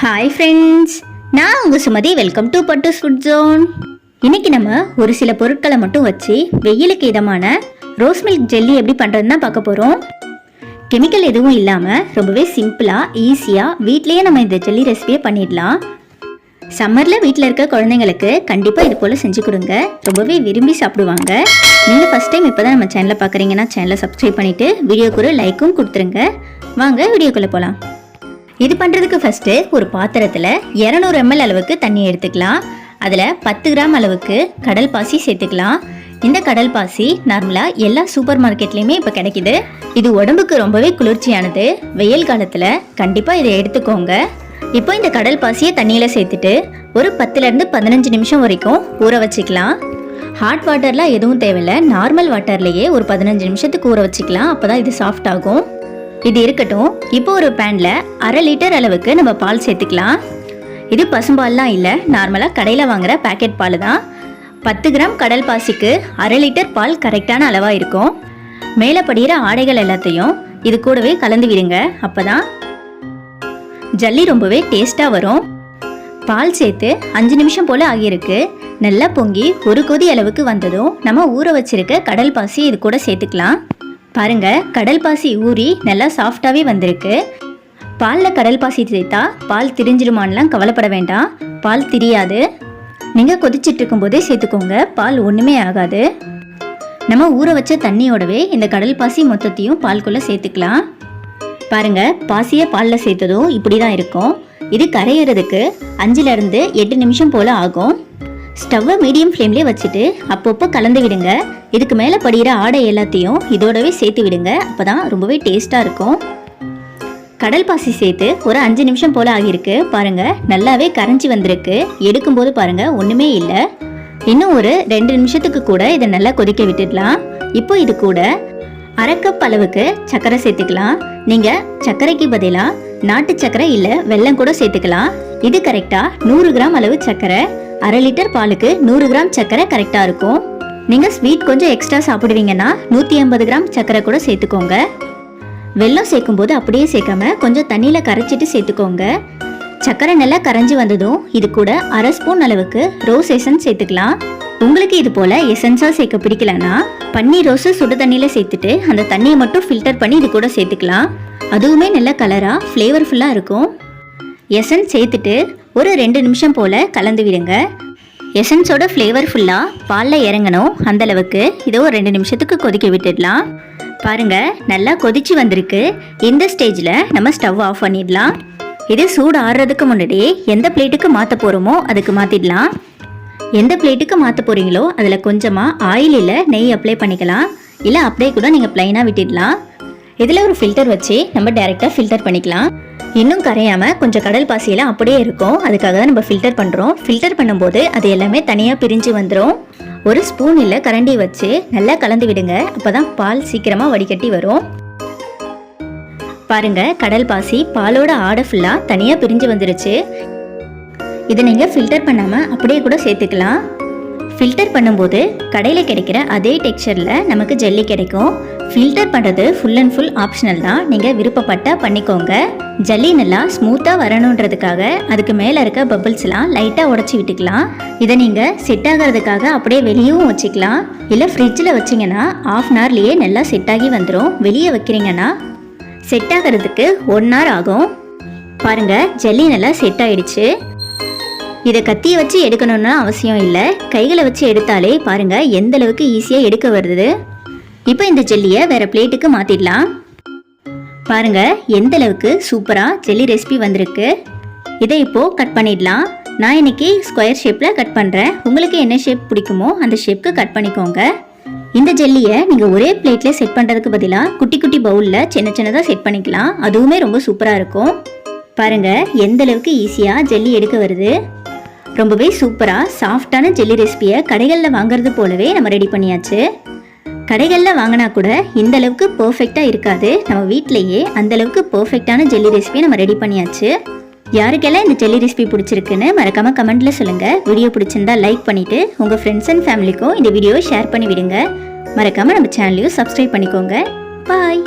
Hi friends, நான் உங்கள் Sumathi. Welcome to பட்டு ஃபுட் ஜோன். இன்றைக்கி நம்ம ஒரு சில பொருட்களை மட்டும் வச்சு வெயிலுக்கு இதமான ரோஸ் மில்க் ஜெல்லி எப்படி பண்ணுறதுன்னு தான் பார்க்க போகிறோம். கெமிக்கல் எதுவும் இல்லாமல் ரொம்பவே சிம்பிளாக ஈஸியாக வீட்லேயே நம்ம இந்த ஜெல்லி ரெசிபியை பண்ணிடலாம். சம்மரில் வீட்டில் இருக்க குழந்தைங்களுக்கு கண்டிப்பாக இது போல் செஞ்சு கொடுங்க, ரொம்பவே விரும்பி சாப்பிடுவாங்க. நீங்கள் ஃபஸ்ட் டைம் இப்போ தான் நம்ம சேனலை பார்க்குறீங்கன்னா சேனலை சப்ஸ்கிரைப் பண்ணிவிட்டு வீடியோக்கு ஒரு லைக்கும் கொடுத்துருங்க. வாங்க வீடியோக்குள்ளே போகலாம். இது பண்ணுறதுக்கு ஃபஸ்ட்டு ஒரு பாத்திரத்தில் 200 ml அளவுக்கு தண்ணி எடுத்துக்கலாம். அதில் 10 கிராம் அளவுக்கு கடல் பாசி சேர்த்துக்கலாம். இந்த கடல் பாசி நார்மலாக எல்லா சூப்பர் மார்க்கெட்லேயுமே இப்போ கிடைக்கிது. இது உடம்புக்கு ரொம்பவே குளிர்ச்சியானது. வெயில் காலத்தில் கண்டிப்பாக இதை எடுத்துக்கோங்க. இப்போ இந்த கடல் பாசியை தண்ணியில் சேர்த்துட்டு ஒரு 10லேருந்து 15 நிமிஷம் வரைக்கும் ஊற வச்சுக்கலாம். ஹாட் வாட்டர்லாம் எதுவும் தேவையில்லை, நார்மல் வாட்டர்லேயே ஒரு 15 நிமிஷத்துக்கு ஊற வச்சுக்கலாம். அப்போ தான் இது சாஃப்ட் ஆகும். இது இருக்கட்டும். இப்போ ஒரு பேனில் 1/2 லிட்டர் அளவுக்கு நம்ம பால் சேர்த்துக்கலாம். இது பசும்பால்லாம் இல்லை, நார்மலாக கடையில் வாங்குகிற பேக்கெட் பால் தான். 10 கிராம் கடல் பாசிக்கு 1/2 லிட்டர் பால் கரெக்டான அளவாக இருக்கும். மேலே படிகிற ஆடைகள் எல்லாத்தையும் இது கூடவே கலந்து விடுங்க. அப்போ தான் ஜல்லி ரொம்பவே டேஸ்ட்டாக வரும். பால் சேர்த்து 5 நிமிஷம் போல் ஆகியிருக்கு. நல்லா பொங்கி ஒரு கொதி அளவுக்கு வந்ததும் நம்ம ஊற வச்சிருக்க கடல் பாசி இது கூட சேர்த்துக்கலாம். பாருங்க, கடல் பாசி ஊறி நல்லா சாஃப்டாகவே வந்திருக்கு. பாலில் கடல் பாசி சேர்த்தா பால் திரிஞ்சிருமான்லாம் கவலைப்பட வேண்டாம், பால் திரியாது. நீங்கள் கொதிச்சிட்டு இருக்கும்போதே சேர்த்துக்கோங்க, பால் ஒன்றுமே ஆகாது. நம்ம ஊற வச்ச தண்ணியோடவே இந்த கடல் பாசி மொத்தத்தையும் பால்குள்ளே சேர்த்துக்கலாம். பாருங்க, பாசியை பாலில் சேர்த்ததும் இப்படி தான் இருக்கும். இது கரையிறதுக்கு 5லேருந்து 8 நிமிஷம் போல் ஆகும். ஸ்டவ்வை மீடியம் ஃப்ளேம்லேயே வச்சுட்டு அப்பப்போ கலந்து விடுங்க. இதுக்கு மேலே படிகிற ஆடை எல்லாத்தையும் இதோடவே சேர்த்து விடுங்க. அப்போ தான் ரொம்பவே டேஸ்ட்டாக இருக்கும். கடல் பாசி சேர்த்து ஒரு 5 நிமிஷம் போல் ஆகியிருக்கு. பாருங்கள், நல்லாவே கரைஞ்சி வந்திருக்கு. எடுக்கும்போது பாருங்கள் ஒன்றுமே இல்லை. இன்னும் ஒரு 2 நிமிஷத்துக்கு கூட இதை நல்லா கொதிக்க விட்டுடலாம். இப்போ இது கூட 1/2 கப் அளவுக்கு சர்க்கரை சேர்த்துக்கலாம். நீங்கள் சர்க்கரைக்கு பதிலாக நாட்டு சர்க்கரை இல்லை வெல்லம் கூட சேர்த்துக்கலாம். இது கரெக்டாக 100 கிராம் அளவு சர்க்கரை. 1/2 லிட்டர் பாலுக்கு 100 கிராம் சர்க்கரை கரெக்டாக இருக்கும். நீங்கள் ஸ்வீட் கொஞ்சம் எக்ஸ்ட்ரா சாப்பிடுவீங்கன்னா 150 கிராம் சர்க்கரை கூட சேர்த்துக்கோங்க. வெல்லம் சேர்க்கும்போது அப்படியே சேர்க்காம கொஞ்சம் தண்ணியில் கரைச்சிட்டு சேர்த்துக்கோங்க. சர்க்கரை நல்லா கரைஞ்சி வந்ததும் இது கூட 1/2 ஸ்பூன் அளவுக்கு ரோஸ் எசன்ஸ் சேர்த்துக்கலாம். உங்களுக்கு இது போல் எசன்ஸாக சேர்க்க பிடிக்கலன்னா பன்னீர் ரோஸு சுடு தண்ணியில் சேர்த்துட்டு அந்த தண்ணியை மட்டும் ஃபில்டர் பண்ணி இது கூட சேர்த்துக்கலாம். அதுவுமே நல்ல கலராக ஃப்ளேவர்ஃபுல்லாக இருக்கும். எசன்ஸ் சேர்த்துட்டு ஒரு 2 நிமிஷம் போல் கலந்து விடுங்க. எசன்ஸோட ஃப்ளேவர் ஃபுல்லாக பாலில் இறங்கணும், அந்தளவுக்கு இதை ஒரு 2 நிமிஷத்துக்கு கொதிக்க விட்டுடலாம். பாருங்கள், நல்லா கொதிச்சு வந்திருக்கு. இந்த ஸ்டேஜில் நம்ம ஸ்டவ் ஆஃப் பண்ணிடலாம். இது சூடு ஆறுறதுக்கு முன்னாடியே எந்த பிளேட்டுக்கு மாற்ற போகிறோமோ அதுக்கு மாற்றிடலாம். எந்த பிளேட்டுக்கு மாற்ற போகிறீங்களோ அதில் கொஞ்சமாக ஆயில் இல்லை நெய் அப்ளை பண்ணிக்கலாம். இல்லை அப்படியே கூட நீங்கள் ப்ளைனாக விட்டுடலாம். இதில் ஒரு ஃபில்டர் வச்சு நம்ம டைரெக்டாக ஃபில்டர் பண்ணிக்கலாம். இன்னும் கரையாமல் கொஞ்சம் கடல் பாசியெல்லாம் அப்படியே இருக்கும், அதுக்காக தான் நம்ம ஃபில்டர் பண்ணுறோம். ஃபில்டர் பண்ணும்போது அது எல்லாமே தனியாக பிரிஞ்சு வந்துடும். ஒரு ஸ்பூன் இல்லை கரண்டி வச்சு நல்லா கலந்து விடுங்க. அப்போ தான் பால் சீக்கிரமாக வடிகட்டி வரும். பாருங்கள், கடல் பாசி பாலோட ஆடை ஃபுல்லாக தனியாக பிரிஞ்சு வந்துருச்சு. இதை நீங்கள் ஃபில்டர் பண்ணாமல் அப்படியே கூட சேர்த்துக்கலாம். ஃபில்டர் பண்ணும்போது கடையில் கிடைக்கிற அதே டெக்ஸ்சரில் நமக்கு ஜெல்லி கிடைக்கும். ஃபில்டர் பண்ணுறது ஃபுல் அண்ட் ஃபுல் ஆப்ஷனல் தான், நீங்கள் விருப்பப்பட்டால் பண்ணிக்கோங்க. ஜல்லி நல்லா ஸ்மூத்தாக வரணுன்றதுக்காக அதுக்கு மேலே இருக்க பபிள்ஸ்லாம் லைட்டாக உடச்சி விட்டுக்கலாம். இதை நீங்கள் செட் ஆகிறதுக்காக அப்படியே வெளியவும் வச்சுக்கலாம். இல்லை ஃப்ரிட்ஜில் வச்சிங்கன்னா 1/2 hourலேயே நல்லா செட் ஆகி வந்துடும். வெளியே வைக்கிறீங்கன்னா செட் ஆகிறதுக்கு 1 hour ஆகும். பாருங்கள், ஜல்லி நல்லா செட் ஆகிடுச்சு. இதை கத்தியை வச்சு எடுக்கணும்னு அவசியம் இல்லை, கைகளை வச்சு எடுத்தாலே பாருங்கள் எந்த அளவுக்கு ஈஸியாக எடுக்க வருது. இப்போ இந்த ஜெல்லியை வேறு பிளேட்டுக்கு மாற்றிடலாம். பாருங்கள் எந்த அளவுக்கு சூப்பராக ஜெல்லி ரெசிபி வந்திருக்கு. இதை இப்போது கட் பண்ணிடலாம். நான் இன்றைக்கி ஸ்கொயர் ஷேப்பில் கட் பண்ணுறேன். உங்களுக்கு என்ன ஷேப் பிடிக்குமோ அந்த ஷேப்புக்கு கட் பண்ணிக்கோங்க. இந்த ஜெல்லியை நீங்கள் ஒரே பிளேட்டில் செட் பண்ணுறதுக்கு பதிலாக குட்டி குட்டி பவுலில் சின்ன சின்னதாக செட் பண்ணிக்கலாம். அதுவுமே ரொம்ப சூப்பராக இருக்கும். பாருங்கள் எந்த அளவுக்கு ஈஸியாக ஜெல்லி எடுக்க வருது. ரொம்பவே சூப்பராக சாஃப்டான ஜெல்லி ரெசிபியை கடைகளில் வாங்குறது போலவே நம்ம ரெடி பண்ணியாச்சு. கடைகளில் வாங்கினா கூட இந்த அளவுக்கு பர்ஃபெக்டாக இருக்காது. நம்ம வீட்டிலையே அந்தளவுக்கு பர்ஃபெக்டான ஜெல்லி ரெசிபியை நம்ம ரெடி பண்ணியாச்சு. யாருக்கெல்லாம் இந்த ஜெல்லி ரெசிபி பிடிச்சிருக்குன்னு மறக்காமல் கமெண்ட்டில் சொல்லுங்கள். வீடியோ பிடிச்சிருந்தா லைக் பண்ணிவிட்டு உங்கள் ஃப்ரெண்ட்ஸ் அண்ட் ஃபேமிலிக்கும் இந்த வீடியோவை ஷேர் பண்ணி விடுங்க. மறக்காமல் நம்ம சேனலையும் சப்ஸ்கிரைப் பண்ணிக்கோங்க. பாய்.